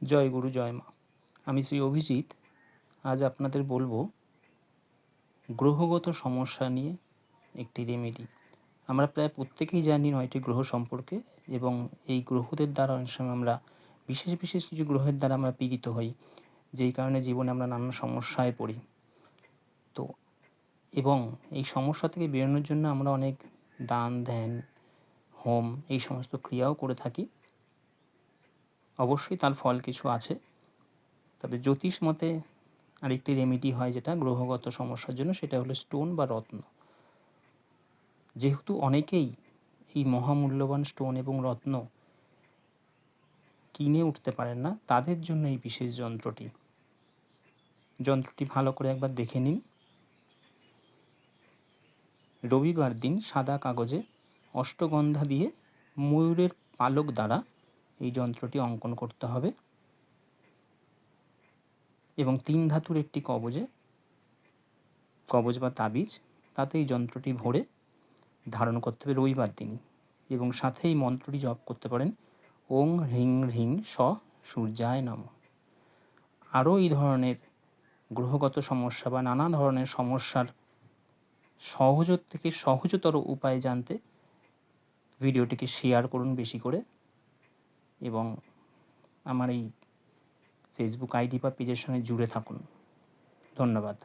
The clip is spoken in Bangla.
জয় গুরু জয় মা। আমি শ্রী অভিজিৎ। আজ আপনাদের বলবো গ্রহগত সমস্যা নিয়ে একটি রেমেডি। আমরা প্রায় প্রত্যেকেই জানি ৯টি গ্রহ সম্পর্কে, এবং এই গ্রহদের দ্বারা অনেক সময় আমরা বিশেষ বিশেষ কিছু গ্রহের দ্বারা আমরা পীড়িত হই, যেই কারণে জীবনে আমরা নানান সমস্যায় পড়ি। তো এবং এই সমস্যা থেকে বেরোনোর জন্য আমরা অনেক দান ধ্যান হোম এই সমস্ত ক্রিয়াও করে থাকি। অবশ্যই তার ফল কিছু আছে। তবে জ্যোতিষ মতে আরেকটি রেমেডি হয় যেটা গ্রহগত সমস্যার জন্য, সেটা হলো স্টোন বা রত্ন। যেহেতু অনেকেই এই মহামূল্যবান স্টোন এবং রত্ন কিনে উঠতে পারেন না, তাদের জন্য এই বিশেষ যন্ত্রটি ভালো করে একবার দেখে নিন। রবিবার দিন সাদা কাগজে অষ্টগন্ধা দিয়ে ময়ূরের পালক দ্বারা এই যন্ত্রটি অঙ্কন করতে হবে, এবং 3 ধাতুর একটি কবজ বা তাবিজ, তাতে এই যন্ত্রটি ভরে ধারণ করতে হবে রবিবার দিনই। এবং সাথে এই মন্ত্রটি জপ করতে পারেন, ওং হ্রিং হ্রিং স সূর্যায় নমঃ। আরও এই ধরনের গ্রহগত সমস্যা বা নানা ধরনের সমস্যার সহজতর থেকে সহজতর উপায় জানতে ভিডিওটিকে শেয়ার করুন বেশি করে, এবং আমার এই ফেসবুক আইডি বা পেজের সঙ্গে জুড়ে থাকুন। ধন্যবাদ।